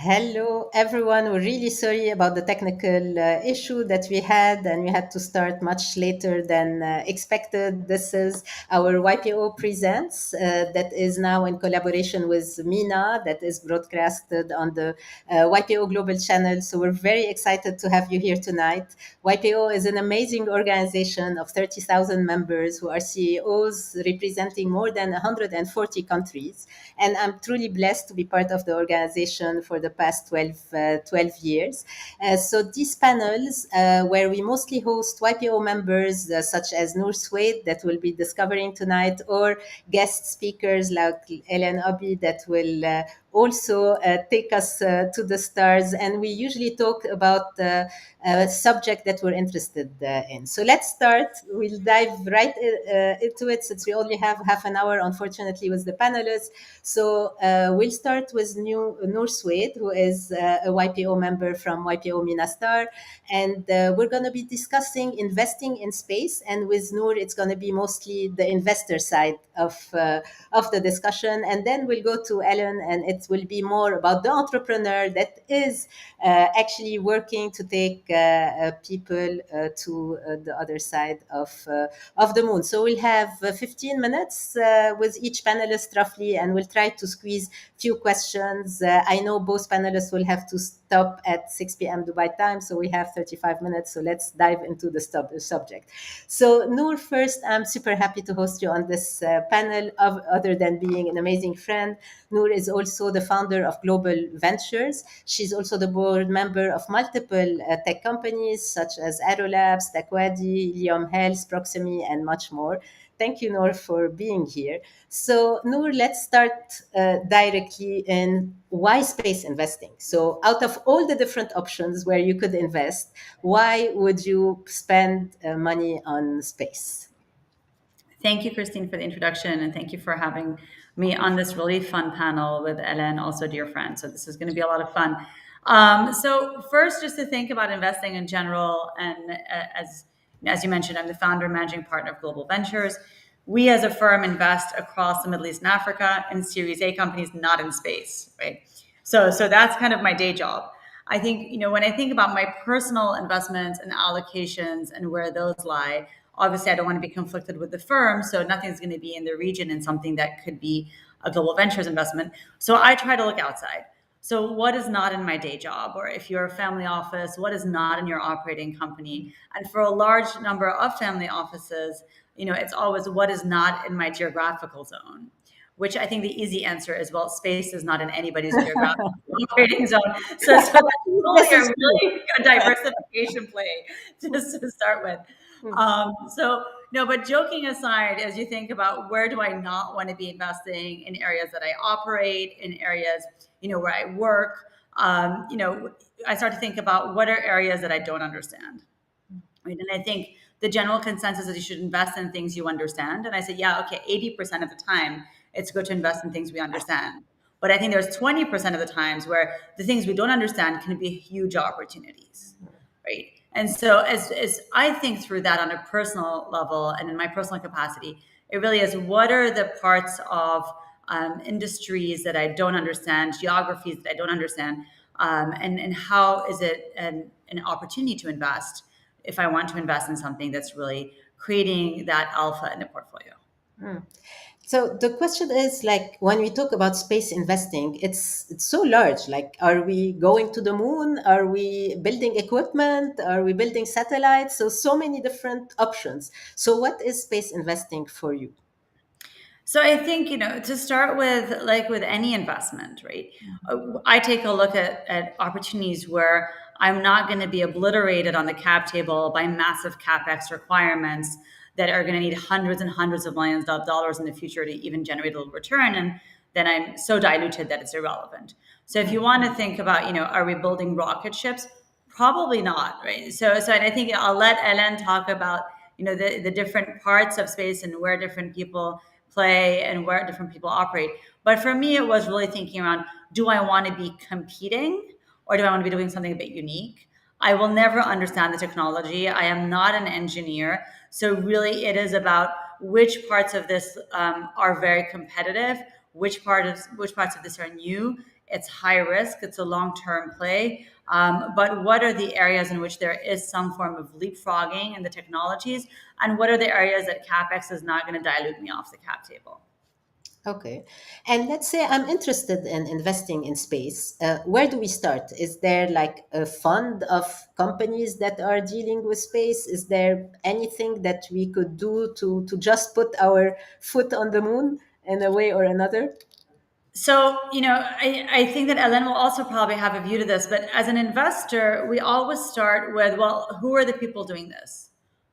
Hello, everyone. We're really sorry about the technical issue that we had, and we had to start much later than expected. This is our YPO Presents that is now in collaboration with MENA, that is broadcasted on the YPO Global Channel. So we're very excited to have you here tonight. YPO is an amazing organization of 30,000 members who are CEOs representing more than 140 countries. And I'm truly blessed to be part of the organization for the past 12 years. So these panels, where we mostly host YPO members such as Noor Sweid that we'll be discovering tonight, or guest speakers like Helene Huby that will also take us to the stars. And we usually talk about a subject that we're interested in. So let's start. We'll dive right into it since we only have half an hour, unfortunately, with the panelists. So we'll start with Noor Sweid, who is a YPO member from YPO MENA Star. And we're going to be discussing investing in space. And with Noor, it's going to be mostly the investor side of the discussion. And then we'll go to Ellen, and it will be more about the entrepreneur that is actually working to take people to the other side of the moon. So we'll have 15 minutes with each panelist roughly, and we'll try to squeeze few questions. I know both panelists will have to stop at 6 p.m. Dubai time, so we have 35 minutes. So let's dive into the subject. So Noor, first, I'm super happy to host you on this panel. Other than being an amazing friend, Noor is also the founder of Global Ventures. She's also the board member of multiple tech companies such as Aerolabs, Takwadi, Liam Health, Proximy, and much more. Thank you, Noor, for being here. So, Noor, let's start directly in why space investing. So, out of all the different options where you could invest, why would you spend money on space? Thank you, Christine, for the introduction, and thank you for having me on this really fun panel with Helene, also dear friend. So this is going to be a lot of fun. So first, just to think about investing in general, and as you mentioned, I'm the founder and managing partner of Global Ventures. We as a firm invest across the Middle East and Africa in Series A companies, not in space, right? So that's kind of my day job. I think, when I think about my personal investments and allocations and where those lie, obviously I don't want to be conflicted with the firm. So nothing's going to be in the region and something that could be a global ventures investment. So I try to look outside. So what is not in my day job? Or if you're a family office, what is not in your operating company? And for a large number of family offices, it's always what is not in my geographical zone, which I think the easy answer is, well, space is not in anybody's geographical operating zone. So that's only a really good diversification play just to start with. No, but joking aside, as you think about where do I not want to be investing in areas that I operate, in areas, where I work, I start to think about what are areas that I don't understand. Right? And I think the general consensus is you should invest in things you understand. And I said, yeah, okay, 80% of the time, it's good to invest in things we understand. But I think there's 20% of the times where the things we don't understand can be huge opportunities, right? And so as I think through that on a personal level and in my personal capacity, it really is what are the parts of industries that I don't understand, geographies that I don't understand, and how is it an opportunity to invest if I want to invest in something that's really creating that alpha in the portfolio. So the question is, like, when we talk about space investing, it's so large. Like, are we going to the moon? Are we building equipment? Are we building satellites? So many different options. So what is space investing for you? So I think, to start with, like with any investment, right? I take a look at opportunities where I'm not going to be obliterated on the cap table by massive capex requirements that are going to need hundreds and hundreds of millions of dollars in the future to even generate a little return. And then I'm so diluted that it's irrelevant. So if you want to think about, are we building rocket ships? Probably not, right? So I think I'll let Helene talk about, the different parts of space and where different people play and where different people operate. But for me, it was really thinking around, do I want to be competing or do I want to be doing something a bit unique? I will never understand the technology. I am not an engineer. So really it is about which parts of this are very competitive, which parts of this are new, It's high risk. It's a long-term play. But what are the areas in which there is some form of leapfrogging in the technologies? And what are the areas that CapEx is not going to dilute me off the cap table? Okay. And let's say I'm interested in investing in space. Where do we start? Is there like a fund of companies that are dealing with space? Is there anything that we could do to just put our foot on the moon in a way or another? So, I think that Ellen will also probably have a view to this, but as an investor, we always start with, well, who are the people doing this?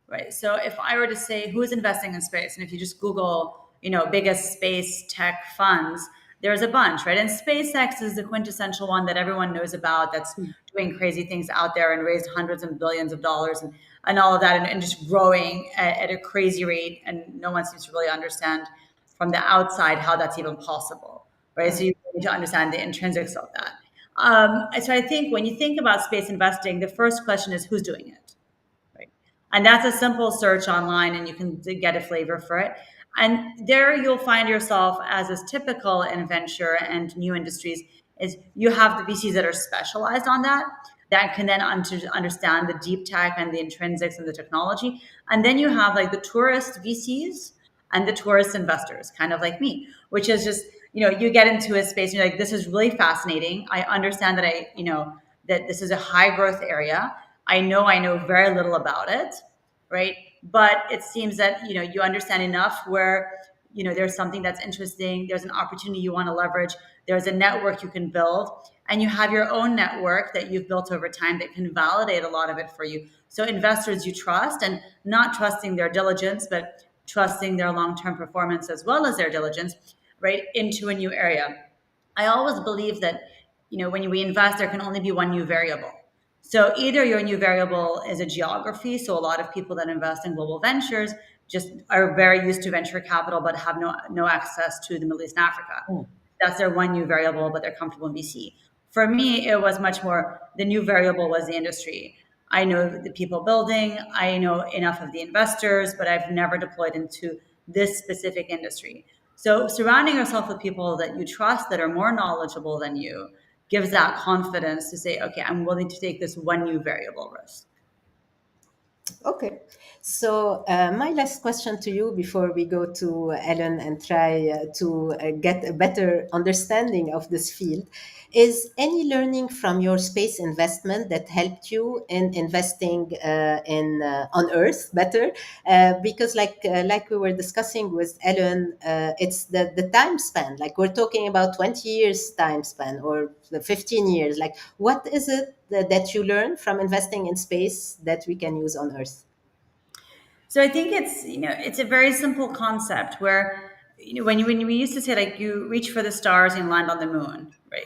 Right. So if I were to say who's investing in space, and if you just Google, biggest space tech funds, there's a bunch, right? And SpaceX is the quintessential one that everyone knows about that's doing crazy things out there and raised hundreds of billions of dollars and all of that and just growing at a crazy rate. And no one seems to really understand from the outside how that's even possible, right? So you need to understand the intrinsics of that. So I think when you think about space investing, the first question is who's doing it, right? And that's a simple search online, and you can get a flavor for it. And there you'll find yourself, as is typical in venture and new industries, is you have the VCs that are specialized on that can then understand the deep tech and the intrinsics and the technology. And then you have like the tourist VCs and the tourist investors, kind of like me, which is just, you get into a space and you're like, this is really fascinating. I understand that that this is a high growth area. I know very little about it, right? But it seems that, you understand enough where, there's something that's interesting. There's an opportunity you want to leverage. There's a network you can build, and you have your own network that you've built over time that can validate a lot of it for you. So investors you trust, and not trusting their diligence, but trusting their long-term performance as well as their diligence, right, into a new area. I always believe that, when we invest, there can only be one new variable. So either your new variable is a geography. So a lot of people that invest in global ventures just are very used to venture capital, but have no access to the Middle East and Africa. That's their one new variable, but they're comfortable in VC. For me, it was much more the new variable was the industry. I know the people building, I know enough of the investors, but I've never deployed into this specific industry. So surrounding yourself with people that you trust that are more knowledgeable than you gives that confidence to say, okay, I'm willing to take this one new variable risk. Okay. So, my last question to you before we go to Ellen and try to get a better understanding of this field is any learning from your space investment that helped you in investing in on Earth better? Because, like we were discussing with Ellen, it's the time span. Like we're talking about 20 years time span or the 15 years. Like, what is it that you learn from investing in space that we can use on Earth? So I think it's a very simple concept where when we used to say like you reach for the stars and land on the moon, right?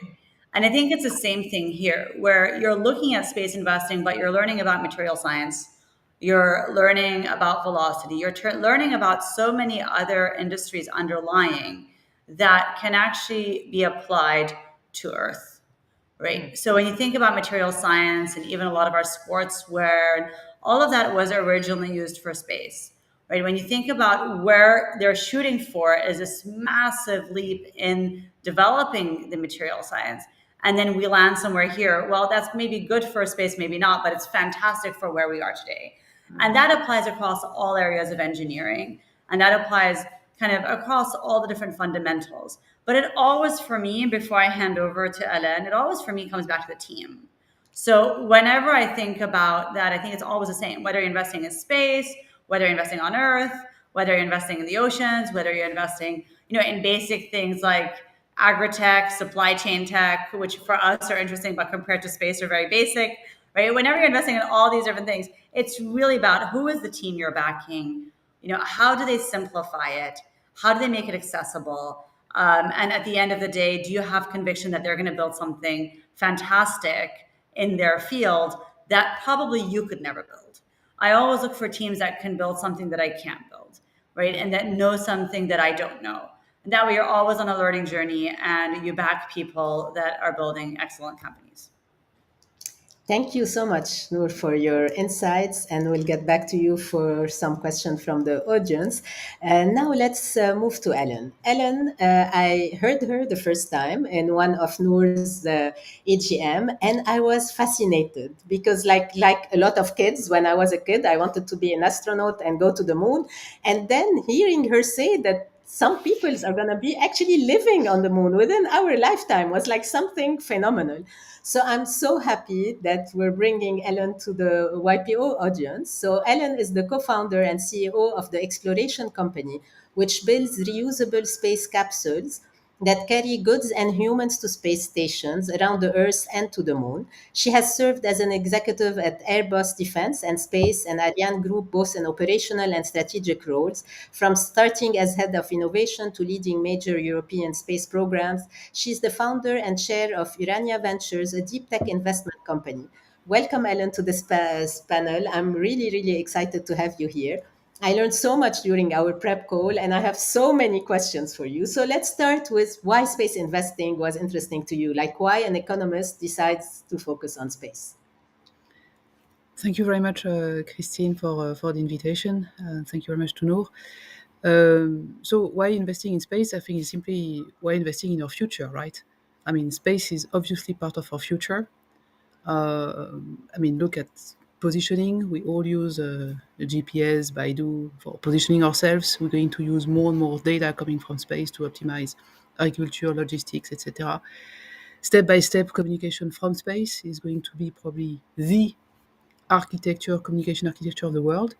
And I think it's the same thing here where you're looking at space investing, but you're learning about material science, you're learning about velocity, you're learning about so many other industries underlying that can actually be applied to Earth, right? So when you think about material science and even a lot of our sportswear, all of that was originally used for space, right? When you think about where they're shooting for is this massive leap in developing the material science. And then we land somewhere here. Well, that's maybe good for space, maybe not, but it's fantastic for where we are today. And that applies across all areas of engineering. And that applies kind of across all the different fundamentals. But it always, for me, before I hand over to Ellen, it always, for me, comes back to the team. So whenever I think about that, I think it's always the same, whether you're investing in space, whether you're investing on Earth, whether you're investing in the oceans, whether you're investing, in basic things like agri-tech, supply chain tech, which for us are interesting, but compared to space are very basic, right? Whenever you're investing in all these different things, it's really about who is the team you're backing, how do they simplify it? How do they make it accessible? And at the end of the day, do you have conviction that they're going to build something fantastic in their field that probably you could never build? I always look for teams that can build something that I can't build, right? And that know something that I don't know. And that way you're always on a learning journey and you back people that are building excellent companies. Thank you so much, Noor, for your insights, and we'll get back to you for some questions from the audience. And now let's move to Ellen. Ellen, I heard her the first time in one of Noor's AGM, and I was fascinated because, like a lot of kids, when I was a kid, I wanted to be an astronaut and go to the moon. And then hearing her say that some peoples are going to be actually living on the moon within our lifetime was like something phenomenal. So I'm so happy that we're bringing Ellen to the YPO audience. So Ellen is the co-founder and CEO of the exploration company, which builds reusable space capsules that carry goods and humans to space stations around the Earth and to the moon. She has served as an executive at Airbus Defence and Space and Ariane Group, both in operational and strategic roles, from starting as head of innovation to leading major European space programs. She's the founder and chair of Urania Ventures, a deep tech investment company. Welcome, Ellen, to this panel. I'm really, really excited to have you here. I learned so much during our prep call, and I have so many questions for you. So let's start with why space investing was interesting to you, like why an economist decides to focus on space. Thank you very much, Christine, for the invitation. Thank you very much to Noor. So, why investing in space? I think it's simply why investing in our future, right? I mean, space is obviously part of our future. I mean, look at positioning. We all use the GPS, Baidu for positioning ourselves. We're going to use more and more data coming from space to optimize agriculture, logistics, etc. Step by step, communication from space is going to be probably the communication architecture of the world.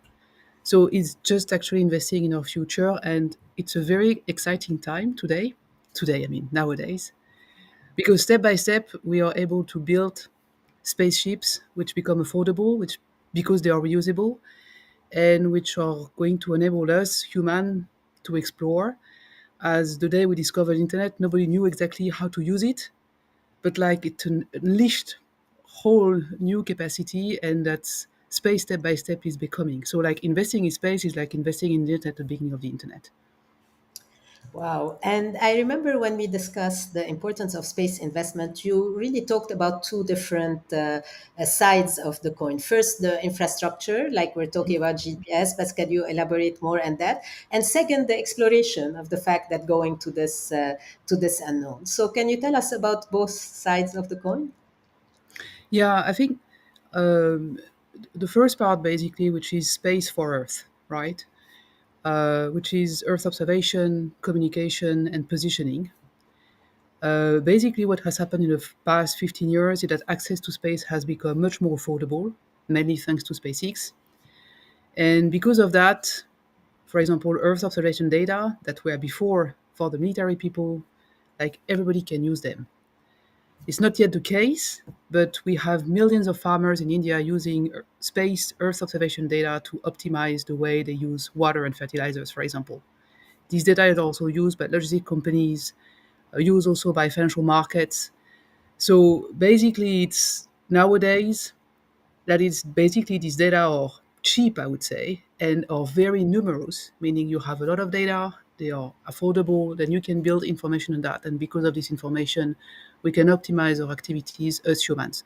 So it's just actually investing in our future, and it's a very exciting time today. Today, I mean nowadays, because step by step we are able to build spaceships which become affordable, which because they are reusable, and which are going to enable us human to explore. As the day we discovered internet, nobody knew exactly how to use it, but like it unleashed whole new capacity, and that's space step by step is becoming. So like investing in space is like investing in the internet at the beginning of the internet. Wow. And I remember when we discussed the importance of space investment, you really talked about two different sides of the coin. First, the infrastructure, like we're talking about GPS, but can you elaborate more on that? And second, the exploration of the fact that going to this unknown. So can you tell us about both sides of the coin? Yeah, I think um, the first part basically, which is space for Earth, right? Which is Earth observation, communication, and positioning. Basically, what has happened in the past 15 years is that access to space has become much more affordable, mainly thanks to SpaceX. And because of that, for example, Earth observation data that were before for the military people, like everybody can use them. It's not yet the case, but we have millions of farmers in India using space Earth observation data to optimize the way they use water and fertilizers, for example. These data is also used by logistic companies, used also by financial markets. So basically, it's nowadays that is basically these data are cheap, I would say, and are very numerous, meaning you have a lot of data, they are affordable, then you can build information on that. And because of this information, we can optimize our activities as humans.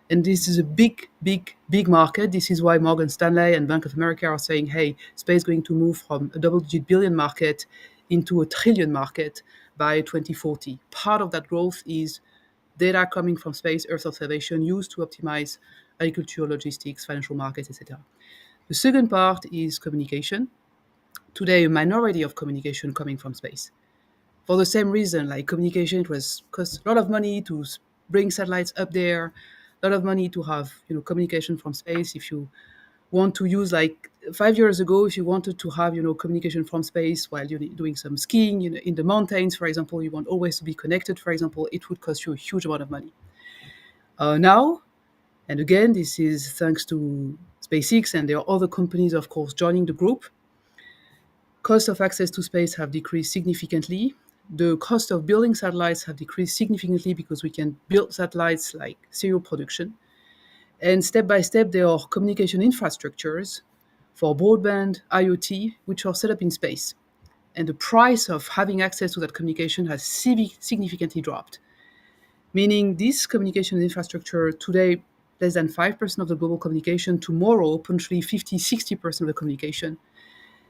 And this is a big, big, big market. This is why Morgan Stanley and Bank of America are saying, hey, space is going to move from a double-digit billion market into a trillion market by 2040. Part of that growth is data coming from space Earth observation used to optimize agriculture, logistics, financial markets, etc. The second part is communication. Today, a minority of communication coming from space. For the same reason, like communication, it was cost a lot of money to bring satellites up there, a lot of money to have communication from space. If you want to use like 5 years ago, if you wanted to have communication from space while you're doing some skiing in the mountains, for example, you want always to be connected, for example, it would cost you a huge amount of money. Now, and again, this is thanks to SpaceX, and there are other companies, of course, joining the group. Cost of access to space have decreased significantly. The cost of building satellites have decreased significantly because we can build satellites like serial production. And step by step, there are communication infrastructures for broadband, IoT, which are set up in space. And the price of having access to that communication has significantly dropped. Meaning this communication infrastructure today less than 5% of the global communication. Tomorrow, potentially 50, 60% of the communication.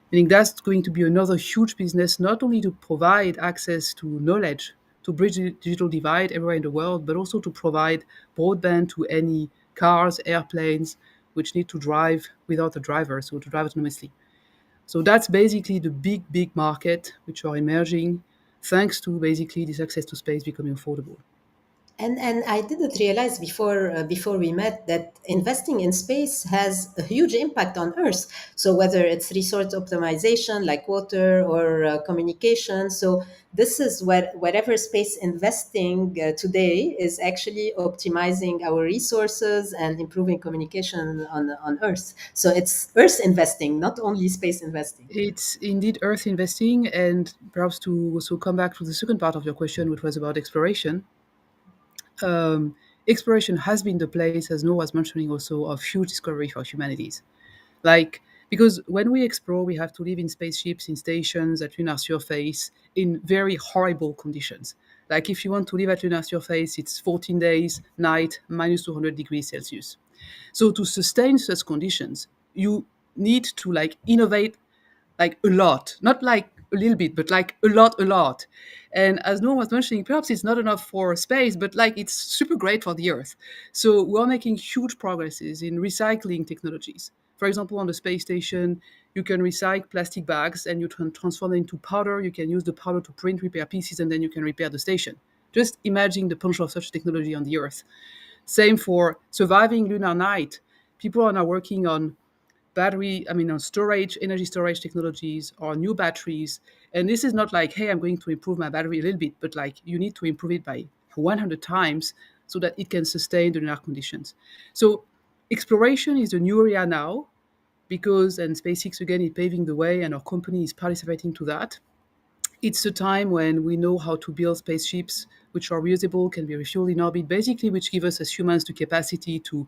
I think that's going to be another huge business, not only to provide access to knowledge, to bridge the digital divide everywhere in the world, but also to provide broadband to any cars, airplanes, which need to drive without a driver, so to drive autonomously. So that's basically the big, big market which are emerging thanks to basically this access to space becoming affordable. And I didn't realize before we met that investing in space has a huge impact on Earth. So whether it's resource optimization like water or communication, so this is wherever space investing today is actually optimizing our resources and improving communication on Earth. So it's Earth investing, not only space investing. It's indeed Earth investing, and perhaps to also come back to the second part of your question, which was about exploration. Exploration has been the place, as Noor was mentioning, also of huge discovery for humanities. Like, because when we explore, we have to live in spaceships, in stations, at lunar surface, in very horrible conditions. Like, if you want to live at lunar surface, it's 14 days, night, minus 200 degrees Celsius. So to sustain such conditions, you need to like innovate like a lot, not like a little bit, but like a lot. And as Noor was mentioning, perhaps it's not enough for space, but like it's super great for the Earth. So we're making huge progresses in recycling technologies. For example, on the space station, you can recycle plastic bags and you can transform them into powder. You can use the powder to print repair pieces and then you can repair the station. Just imagine the potential of such technology on the Earth. Same for surviving lunar night. People are now working on on storage, energy storage technologies or new batteries. And this is not like, hey, I'm going to improve my battery a little bit, but like you need to improve it by 100 times so that it can sustain the lunar conditions. So exploration is a new area now because, and SpaceX again is paving the way and our company is participating to that. It's a time when we know how to build spaceships which are reusable, can be refueled in orbit, basically which give us as humans the capacity to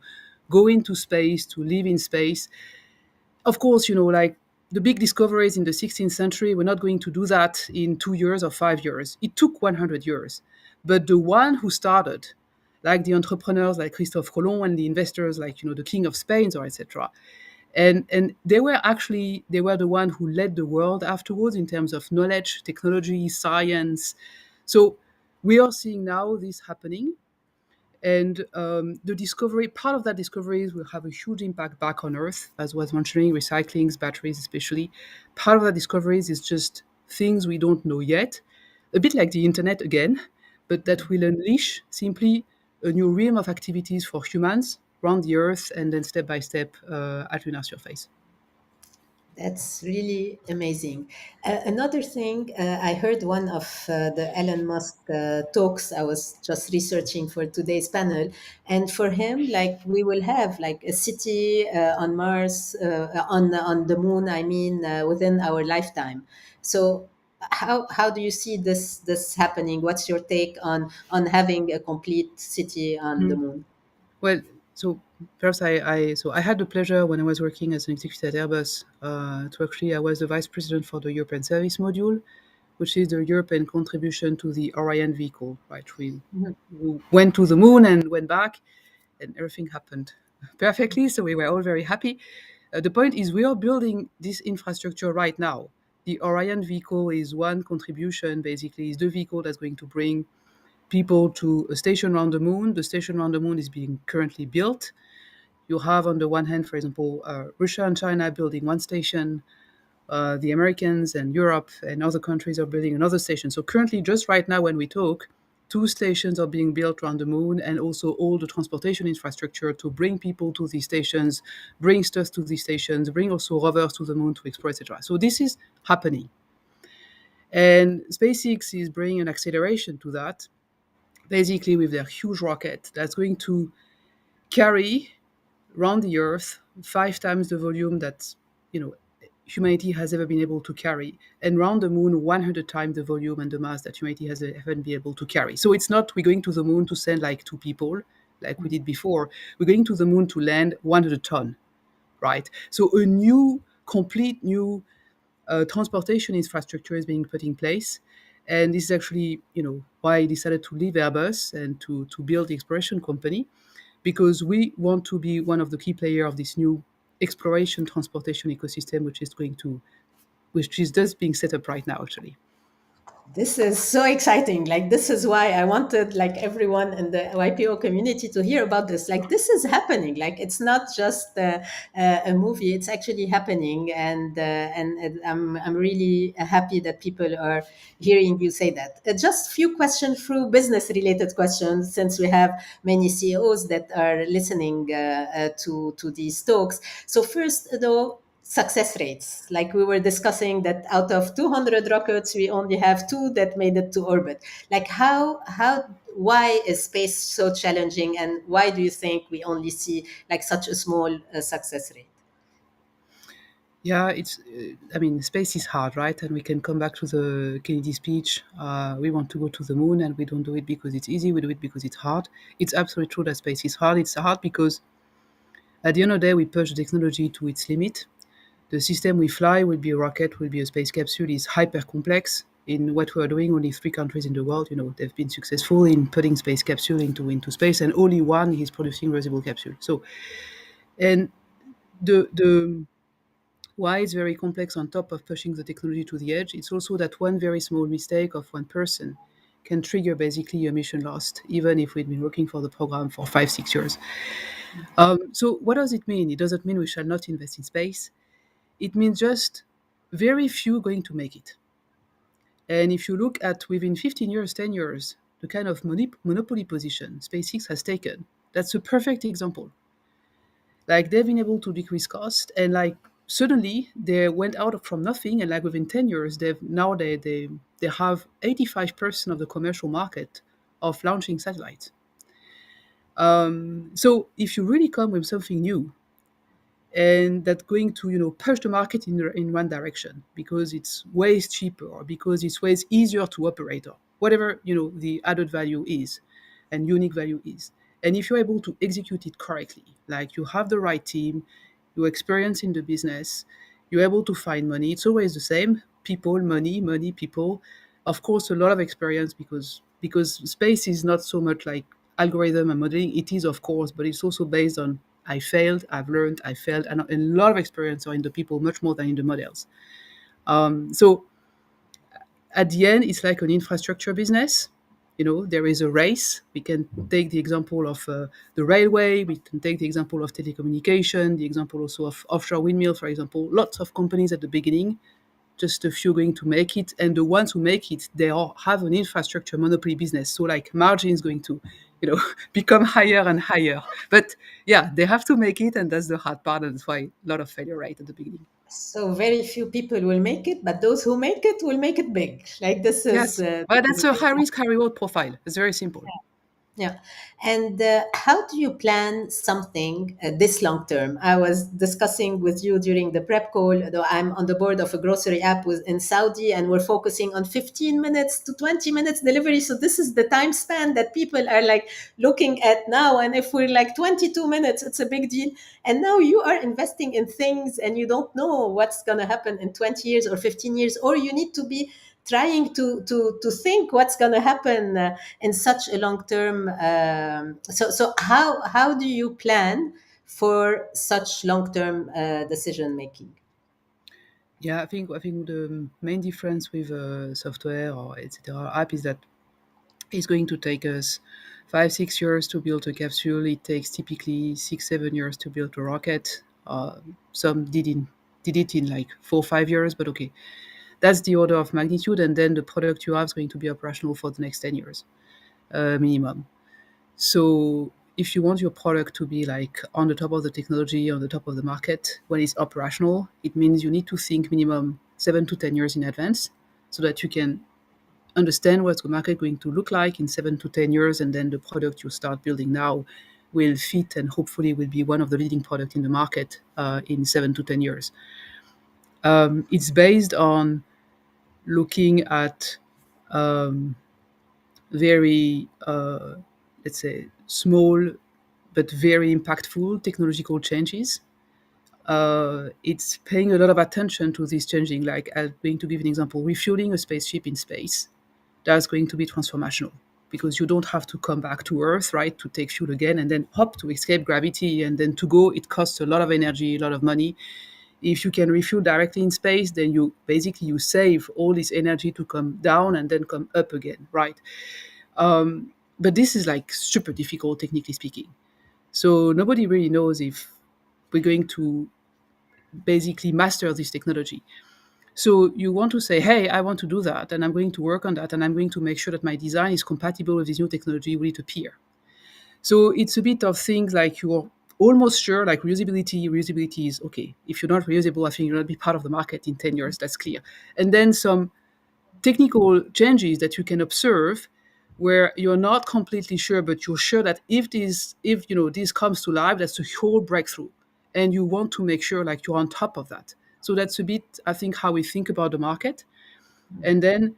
go into space, to live in space. Of course, like the big discoveries in the 16th century, we're not going to do that in 2 years or 5 years. It took 100 years. But the one who started, like the entrepreneurs like Christophe Colomb and the investors like, the King of Spain or etc. And they were the one who led the world afterwards in terms of knowledge, technology, science. So we are seeing now this happening. And the discovery, part of that discovery will have a huge impact back on Earth, as was mentioning, recyclings, batteries especially. Part of that discoveries is just things we don't know yet, a bit like the internet again, but that will unleash simply a new realm of activities for humans around the Earth and then step by step at lunar surface. That's really amazing. Another thing, I heard one of the Elon Musk talks. I was just researching for today's panel, and for him, like we will have like a city on Mars, on the moon. I mean, within our lifetime. So, how do you see this happening? What's your take on having a complete city on the Mm. moon? Well, so first, I had the pleasure when I was working as an executive at Airbus to actually I was the vice president for the European Service Module, which is the European contribution to the Orion vehicle. Right, we went to the moon and went back, and everything happened perfectly. So we were all very happy. The point is, we are building this infrastructure right now. The Orion vehicle is one contribution. Basically, is the vehicle that's going to bring people to a station around the moon. The station around the moon is being currently built. You have, on the one hand, for example, Russia and China building one station, the Americans and Europe and other countries are building another station. So currently, just right now when we talk, two stations are being built around the moon and also all the transportation infrastructure to bring people to these stations, bring stuff to these stations, bring also rovers to the moon to explore, etc. So this is happening. And SpaceX is bringing an acceleration to that, basically with their huge rocket that's going to carry around the Earth 5 times the volume that you know humanity has ever been able to carry, and around the moon 100 times the volume and the mass that humanity has ever been able to carry. So it's not we're going to the moon to send like two people like we did before. We're going to the moon to land 100 ton, right? So a new, complete new transportation infrastructure is being put in place. And this is actually, why I decided to leave Airbus and to build the exploration company. because we want to be one of the key players of this new exploration transportation ecosystem, which is just being set up right now, actually. This is so exciting. Like, this is why I wanted like everyone in the YPO community to hear about this. Like, this is happening. Like, it's not just a movie; it's actually happening. And I'm really happy that people are hearing you say that. Just few questions, through business related questions, since we have many CEOs that are listening to these talks. So first, though, success rates. Like we were discussing that out of 200 rockets, we only have two that made it to orbit. Like why is space so challenging, and why do you think we only see like such a small success rate? Yeah, I mean, space is hard, right? And we can come back to the Kennedy speech. We want to go to the moon, and we don't do it because it's easy. We do it because it's hard. It's absolutely true that space is hard. It's hard because at the end of the day, we push the technology to its limit. The system we fly will be a rocket, will be a space capsule, is hyper complex. In what we are doing, only 3 countries in the world, they've been successful in putting space capsule into space, and only one is producing reusable capsule. So, and the why it's very complex on top of pushing the technology to the edge, it's also that one very small mistake of one person can trigger basically a mission lost, even if we've been working for the program for 5, 6 years. So what does it mean? It doesn't mean we shall not invest in space. It means just very few going to make it. And if you look at within 15 years, 10 years, the kind of monopoly position SpaceX has taken, that's a perfect example. Like they've been able to decrease cost, and like suddenly they went out from nothing, and like within 10 years, they have 85% of the commercial market of launching satellites. So if you really come with something new, and that's going to push the market in one direction because it's ways cheaper or because it's ways easier to operate or whatever the added value is and unique value is, and if you're able to execute it correctly, like you have the right team, your experience in the business, you're able to find money. It's always the same: people, money, people. Of course, a lot of experience, because space is not so much like algorithm and modeling. It is, of course, but it's also based on I failed, I've learned, I failed, and a lot of experience are in the people much more than in the models. So at the end, it's like an infrastructure business. There is a race. We can take the example of the railway. We can take the example of telecommunication, the example also of offshore windmill, for example. Lots of companies at the beginning, just a few going to make it, and the ones who make it, they all have an infrastructure monopoly business, so like margin is going to become higher and higher. But yeah, they have to make it, and that's the hard part, and that's why a lot of failure rate at the beginning. So very few people will make it, but those who make it will make it big. Like this is Yes, but this that's is a the high risk high reward profile. It's very simple. Yeah. And how do you plan something this long term? I was discussing with you during the prep call, though I'm on the board of a grocery app in Saudi, and we're focusing on 15 minutes to 20 minutes delivery. So this is the time span that people are like looking at now. And if we're like 22 minutes, it's a big deal. And now you are investing in things and you don't know what's going to happen in 20 years or 15 years, or you need to be trying to think what's going to happen in such a long term. So how do you plan for such long term decision making? Yeah, I think the main difference with software or etc. app is that it's going to take us 5, 6 years to build a capsule. It takes typically 6, 7 years to build a rocket. Some did it in like 4, 5 years, but okay, that's the order of magnitude. And then the product you have is going to be operational for the next 10 years minimum. So if you want your product to be like on the top of the technology, on the top of the market when it's operational, it means you need to think minimum 7 to 10 years in advance so that you can understand what's the market going to look like in 7 to 10 years, and then the product you start building now will fit and hopefully will be one of the leading products in the market in 7 to 10 years. It's based on looking at um, very, let's say, small but very impactful technological changes. It's paying a lot of attention to this changing. Like, I'm going to give an example: refueling a spaceship in space. That's going to be transformational. because you don't have to come back to Earth, right, to take fuel again and then hop to escape gravity and then to go. It costs a lot of energy, a lot of money. If you can refuel directly in space, then you save all this energy to come down and then come up again, right? But this is like super difficult, technically speaking. So nobody really knows if we're going to basically master this technology. So you want to say, hey, I want to do that, and I'm going to work on that, and I'm going to make sure that my design is compatible with this new technology will it appear. So it's a bit of things like you're almost sure, like reusability is okay. If you're not reusable, I think you'll not be part of the market in 10 years, that's clear. And then some technical changes that you can observe where you're not completely sure, but you're sure that if this comes to life, that's a whole breakthrough. And you want to make sure like you're on top of that. So that's a bit, I think, how we think about the market. And then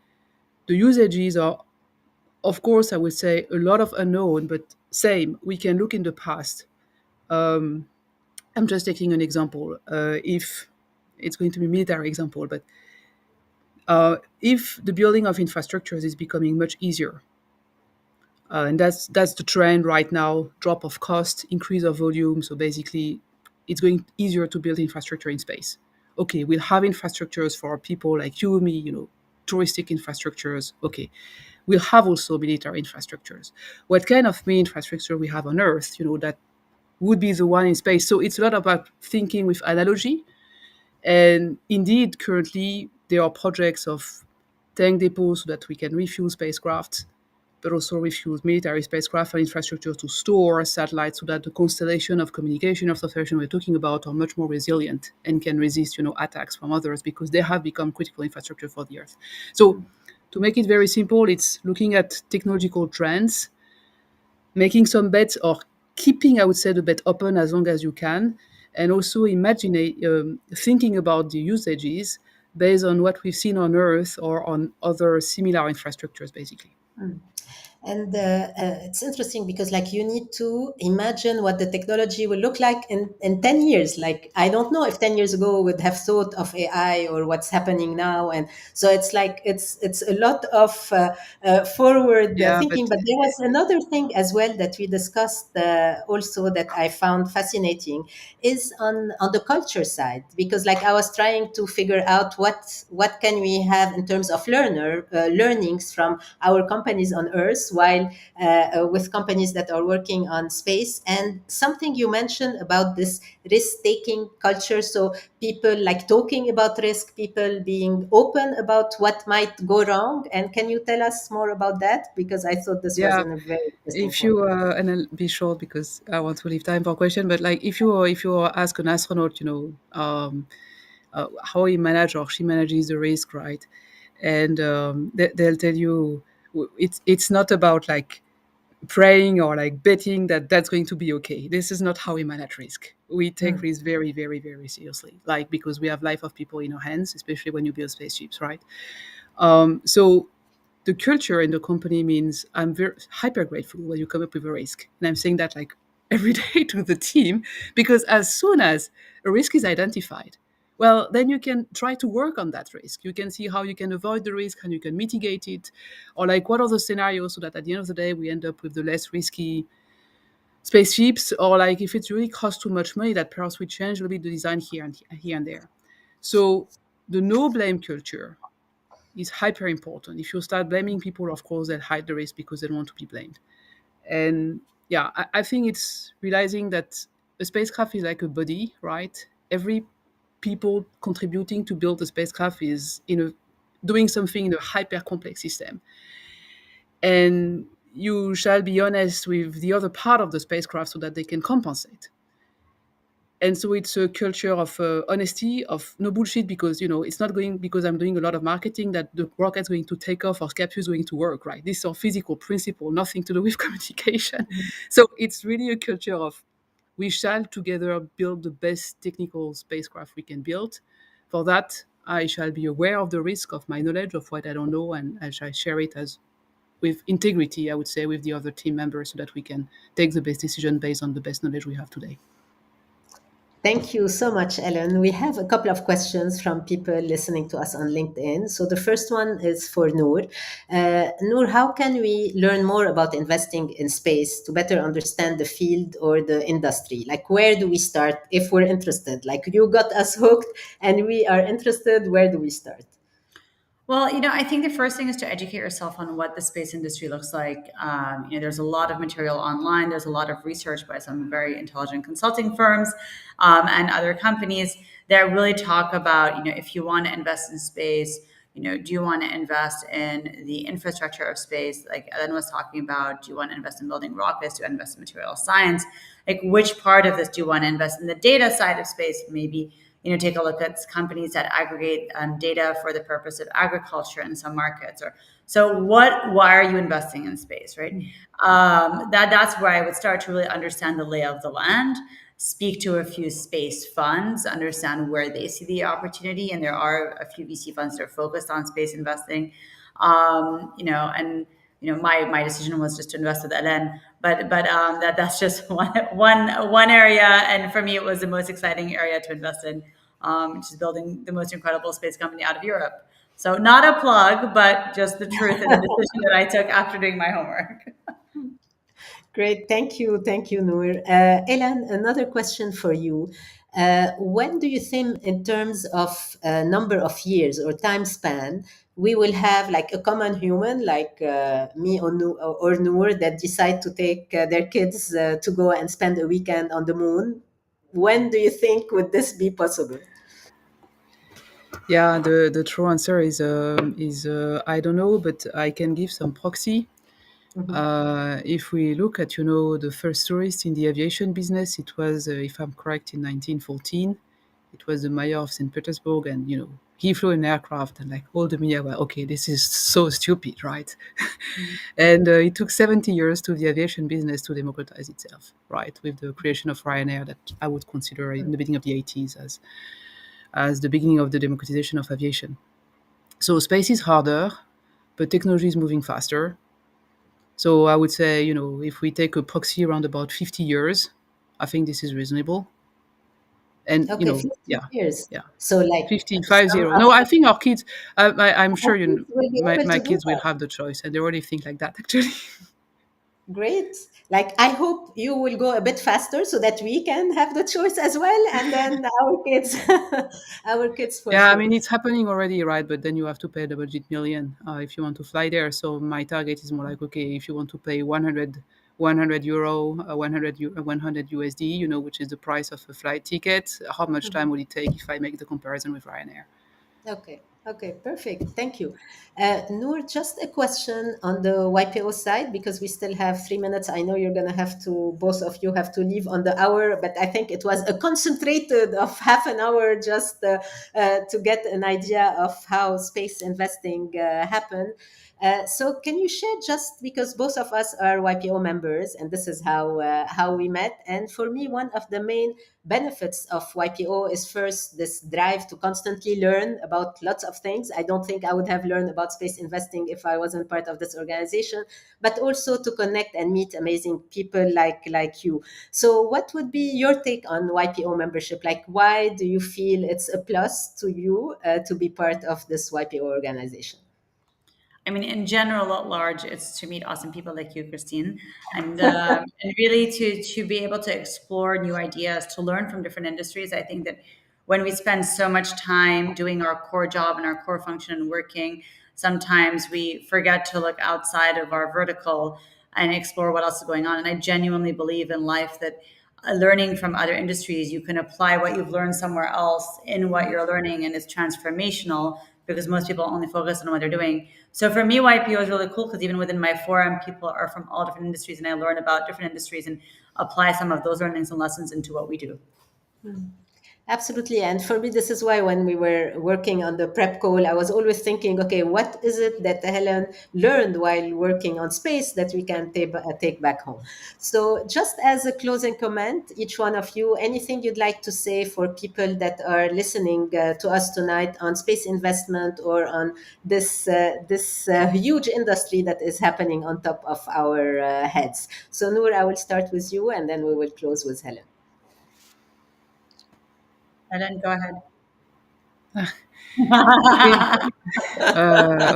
the usages are, of course, I would say a lot of unknown, but same, we can look in the past. I'm just taking an example. If it's going to be a military example, but if the building of infrastructures is becoming much easier, and that's the trend right now, drop of cost, increase of volume. So basically, it's going easier to build infrastructure in space. Okay, we'll have infrastructures for people like you, me, touristic infrastructures. Okay, we'll have also military infrastructures. What kind of main infrastructure we have on Earth, that would be the one in space. So it's a lot about thinking with analogy. And indeed, currently, there are projects of tank depots so that we can refuel spacecraft, but also refuel military spacecraft and infrastructure to store satellites so that the constellation of communication of observation we're talking about are much more resilient and can resist, attacks from others because they have become critical infrastructure for the Earth. So to make it very simple, it's looking at technological trends, making some bets or keeping, I would say, the bet open as long as you can, and also thinking about the usages based on what we've seen on Earth or on other similar infrastructures, basically. And it's interesting because like you need to imagine what the technology will look like in 10 years. Like, I don't know if 10 years ago would have thought of AI or what's happening now. And so it's like, it's a lot of forward Yeah, but thinking. But there was another thing as well that we discussed also that I found fascinating is on the culture side, because like I was trying to figure out what can we have in terms of learnings from our companies on Earth while with companies that are working on space. And something you mentioned about this risk-taking culture, so people like talking about risk, people being open about what might go wrong. And can you tell us more about that? Because I thought this was yeah, a very interesting if point. you and I'll be short because I want to leave time for question. But like if you ask an astronaut, how he manage or she manages the risk, right? And they'll tell you it's not about like praying or like betting that that's going to be okay. This is not how we manage risk. We take risk very, very, very seriously, like because we have life of people in our hands, especially when you build spaceships, right? So the culture in the company means I'm very hyper grateful when you come up with a risk. And I'm saying that like every day to the team, because as soon as a risk is identified, well, then you can try to work on that risk. You can see how you can avoid the risk, how you can mitigate it, or like what are the scenarios so that at the end of the day, we end up with the less risky spaceships, or like if it really costs too much money, that perhaps we change a little bit the design here and there. So the no blame culture is hyper important. If you start blaming people, of course, they'll hide the risk because they don't want to be blamed. And yeah, I think it's realizing that a spacecraft is like a body, right? Every people contributing to build a spacecraft is doing something in a hyper complex system. And you shall be honest with the other part of the spacecraft so that they can compensate. And so it's a culture of honesty, of no bullshit, because it's not going because I'm doing a lot of marketing that the rocket's going to take off or capsule is going to work, right? These are physical principle, nothing to do with communication. So it's really a culture of we shall together build the best technical spacecraft we can build. For that, I shall be aware of the risk of my knowledge of what I don't know, and I shall share it as with integrity, I would say, with the other team members so that we can take the best decision based on the best knowledge we have today. Thank you so much, Ellen. We have a couple of questions from people listening to us on LinkedIn. So the first one is for Noor. Noor, how can we learn more about investing in space to better understand the field or the industry? Like, where do we start if we're interested? Like, you got us hooked and we are interested. Where do we start? Well, I think the first thing is to educate yourself on what the space industry looks like. There's a lot of material online. There's a lot of research by some very intelligent consulting firms and other companies that really talk about, if you want to invest in space, do you want to invest in the infrastructure of space, like Ellen was talking about? Do you want to invest in building rockets? Do you invest in material science? Like, which part of this do you want to invest in? The data side of space, maybe take a look at companies that aggregate data for the purpose of agriculture in some markets. Or so, why are you investing in space, right? That's where I would start to really understand the lay of the land, speak to a few space funds, understand where they see the opportunity, and there are a few VC funds that are focused on space investing. And my decision was just to invest with Helene, but that's just one area, and for me, it was the most exciting area to invest in, which is building the most incredible space company out of Europe. So not a plug, but just the truth and the decision that I took after doing my homework. Great. Thank you, Noor. Elan, another question for you. When do you think, in terms of number of years or time span, we will have like a common human like me or Noor that decide to take their kids to go and spend a weekend on the moon? When do you think would this be possible? Yeah, the true answer is I don't know, but I can give some proxy. Mhm. If we look at the first tourist in the aviation business, it was, if I'm correct, in 1914. It was the mayor of St. Petersburg, and he flew an aircraft, and like all the media were, okay, this is so stupid, right? And it took 70 years to the aviation business to democratize itself, right, with the creation of Ryanair, that I would consider in the beginning of the 80s as the beginning of the democratization of aviation. So space is harder, but technology is moving faster. So I would say, if we take a proxy around about 50 years, I think this is reasonable. And, Okay, 50 yeah, years. yeah, So like 50, 50. some of No, I think our kids, I'm our sure kids will be able my to do kids will that. have the choice, and they already think like that, actually. Great. Like, I hope you will go a bit faster so that we can have the choice as well. And then our kids, our kids for Yeah, I sure. mean, it's happening already, right? But then you have to pay double digit million if you want to fly there. So my target is more like, okay, if you want to pay 100 euro, 100 USD, which is the price of a flight ticket, how much time Mhm. will it take if I make the comparison with Ryanair? Okay. Okay, perfect. Thank you. Noor, just a question on the YPO side, because we still have 3 minutes. I know you're going to have to, both of you have to leave on the hour, but I think it was a concentrated of half an hour just to get an idea of how space investing happen. So can you share, just because both of us are YPO members and this is how we met. And for me, one of the main benefits of YPO is, first, this drive to constantly learn about lots of things. I don't think I would have learned about space investing if I wasn't part of this organization, but also to connect and meet amazing people like you. So what would be your take on YPO membership? Like, why do you feel it's a plus to you to be part of this YPO organization? I mean, in general, at large, it's to meet awesome people like you, Christine, and really to be able to explore new ideas, to learn from different industries. I think that when we spend so much time doing our core job and our core function and working, sometimes we forget to look outside of our vertical and explore what else is going on. And I genuinely believe in life that learning from other industries, you can apply what you've learned somewhere else in what you're learning, and it's transformational because most people only focus on what they're doing. So for me, YPO is really cool because even within my forum, people are from all different industries, and I learn about different industries and apply some of those learnings and lessons into what we do. Absolutely. And for me, this is why when we were working on the prep call, I was always thinking, okay, what is it that Helen learned while working on space that we can take back home? So, just as a closing comment, each one of you, anything you'd like to say for people that are listening to us tonight on space investment or on this huge industry that is happening on top of our heads. So, Noor, I will start with you and then we will close with Helen. Helen, go ahead. Okay.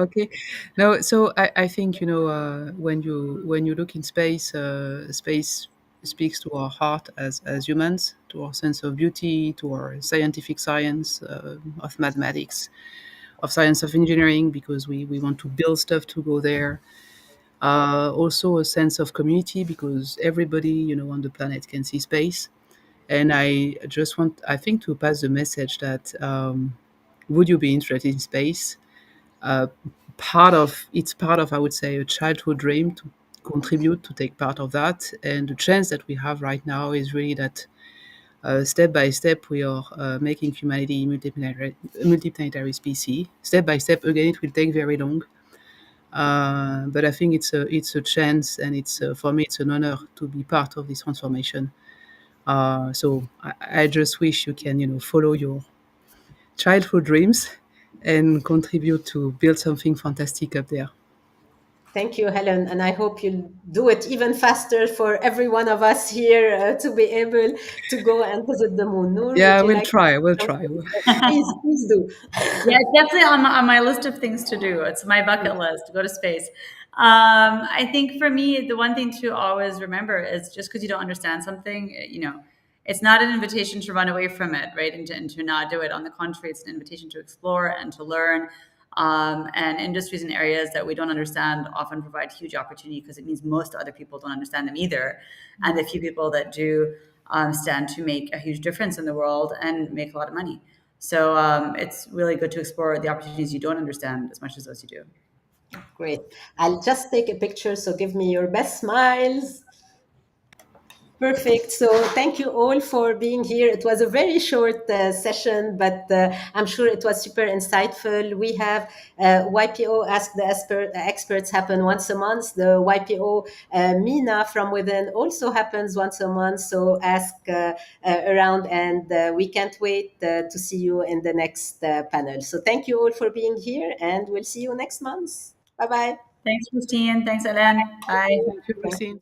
Okay. No, so I think when you look in space, space speaks to our heart as humans, to our sense of beauty, to our scientific science, of mathematics, of science of engineering, because we want to build stuff to go there. Also a sense of community, because everybody on the planet can see space. And I just want, I think, to pass the message that, would you be interested in space? uh, Part of, I would say, a childhood dream to contribute, to take part of that. And the chance that we have right now is really that, step by step, we are making humanity multiplanetary species. Step by step, again, it will take very long, but I think it's a chance, and it's for me it's an honor to be part of this transformation. So I just wish you can follow your childhood dreams and contribute to build something fantastic up there. Thank you, Helen, and I hope you'll do it even faster for every one of us here to be able to go and visit the moon. Noor, would Yeah, you we'll like try. We'll to? try. Please do. Yeah, it's definitely on my list of things to do. It's my bucket list to go to space. I think for me, the one thing to always remember is just because you don't understand something, it's not an invitation to run away from it, right? And to not do it. On the contrary, it's an invitation to explore and to learn. And industries and areas that we don't understand often provide huge opportunity, because it means most other people don't understand them either. And the few people that do stand to make a huge difference in the world and make a lot of money. So it's really good to explore the opportunities you don't understand as much as those you do. Great. I'll just take a picture, so give me your best smiles. Perfect. So thank you all for being here. It was a very short session, but I'm sure it was super insightful. We have YPO Ask the Experts happen once a month. The YPO MENA from within also happens once a month. So ask around, and we can't wait to see you in the next panel. So thank you all for being here, and we'll see you next month. Bye bye. Thanks, Christine. Thanks, Ellen. Bye. Thank you, Christine.